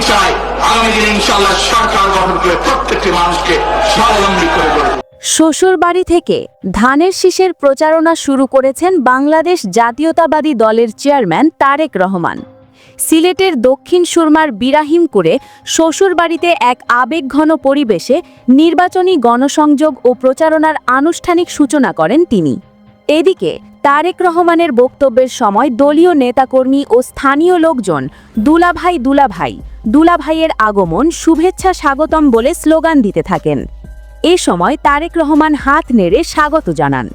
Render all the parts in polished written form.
চাই আগামী দিনে ইনশাআল্লাহ সরকার গঠন করে প্রত্যেকটি মানুষকে স্বাবলম্বী করে গড়ে শ্বশুরবাড়ি থেকে ধানের শীষের প্রচারণা শুরু করেছেন বাংলাদেশ জাতীয়তাবাদী দলের চেয়ারম্যান তারেক রহমান। সিলেটের দক্ষিণ সুরমার বিরাহিমপুরে শ্বশুরবাড়িতে এক আবেগঘন পরিবেশে নির্বাচনী গণসংযোগ ও প্রচারণার আনুষ্ঠানিক সূচনা করেন তিনি। এদিকে তারেক রহমানের বক্তব্যের সময় দলীয় নেতাকর্মী ও স্থানীয় লোকজন দুলাভাই দুলাভাই দুলাভাইয়ের আগমন শুভেচ্ছা স্বাগতম বলে স্লোগান দিতে থাকেন। এ সময় তারেক রহমান হাত নেড়ে স্বাগত জানান।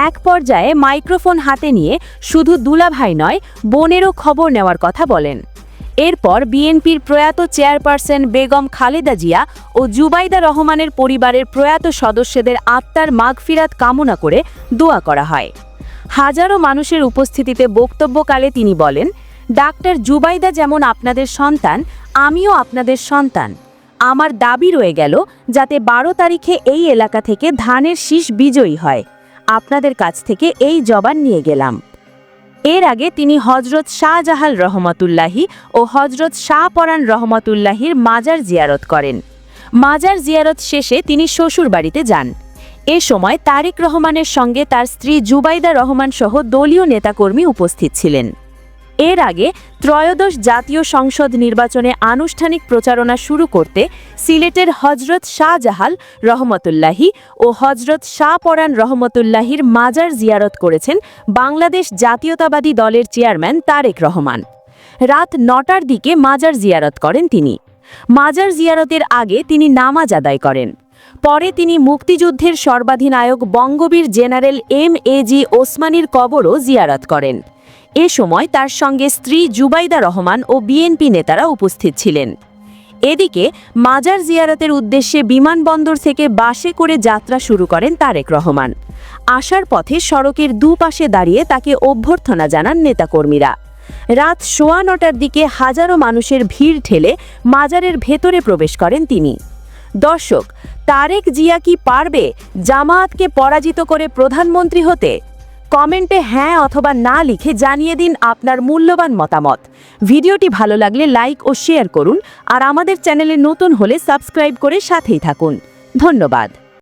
এক পর্যায়ে মাইক্রোফোন হাতে নিয়ে শুধু দুলাভাই নয় বোনেরও খবর নেওয়ার কথা বলেন। এরপর বিএনপির প্রয়াত চেয়ারপারসন বেগম খালেদা জিয়া ও জুবাইদা রহমানের পরিবারের প্রয়াত সদস্যদের আত্মার মাগফিরাত কামনা করে দোয়া করা হয়। হাজারো মানুষের উপস্থিতিতে বক্তব্যকালে তিনি বলেন, ডাক্তার জুবাইদা যেমন আপনাদের সন্তান, আমিও আপনাদের সন্তান। আমার দাবি রয়ে গেল যাতে 12 তারিখে এই এলাকা থেকে ধানের শীষ বিজয়ী হয়। আপনাদের কাছ থেকে এই জবান নিয়ে গেলাম। এর আগে তিনি হজরত শাহজাহাল রহমতুল্লাহি ও হজরত শাহপরান রহমতুল্লাহির মাজার জিয়ারত করেন। মাজার জিয়ারত শেষে তিনি শ্বশুরবাড়িতে যান। এ সময় তারেক রহমানের সঙ্গে তার স্ত্রী জুবাইদা রহমান সহ দলীয় নেতাকর্মী উপস্থিত ছিলেন। এর আগে ত্রয়োদশ জাতীয় সংসদ নির্বাচনে আনুষ্ঠানিক প্রচারণা শুরু করতে সিলেটের হজরত শাহজাহাল রহমতুল্লাহি ও হজরত শাহপরান রহমতুল্লাহির মাজার জিয়ারত করেছেন বাংলাদেশ জাতীয়তাবাদী দলের চেয়ারম্যান তারেক রহমান। রাত 9টার দিকে মাজার জিয়ারত করেন তিনি। মাজার জিয়ারতের আগে তিনি নামাজ আদায় করেন। পরে তিনি মুক্তিযুদ্ধের সর্বাধিনায়ক বঙ্গবীর জেনারেল এম.এ.জি. ওসমানীর কবরও জিয়ারত করেন। এ সময় তার সঙ্গে স্ত্রী জুবাইদা রহমান ও বিএনপি নেতারা উপস্থিত ছিলেন। এদিকে মাজার জিয়ারতের উদ্দেশ্যে বিমানবন্দর থেকে বাসে করে যাত্রা শুরু করেন তারেক রহমান। আসার পথে সড়কের দুপাশে দাঁড়িয়ে তাকে অভ্যর্থনা জানান নেতাকর্মীরা। রাত 9:15টার দিকে হাজারো মানুষের ভিড় ঠেলে মাজারের ভেতরে প্রবেশ করেন তিনি। দর্শক, তারেক জিয়া কি পারবে জামায়াতকে পরাজিত করে প্রধানমন্ত্রী হতে? কমেন্টে হ্যাঁ অথবা না লিখে জানিয়ে দিন আপনার মূল্যবান মতামত। ভিডিওটি ভালো লাগলে লাইক ও শেয়ার করুন, আর আমাদের চ্যানেলে নতুন হলে সাবস্ক্রাইব করে সাথেই থাকুন। ধন্যবাদ।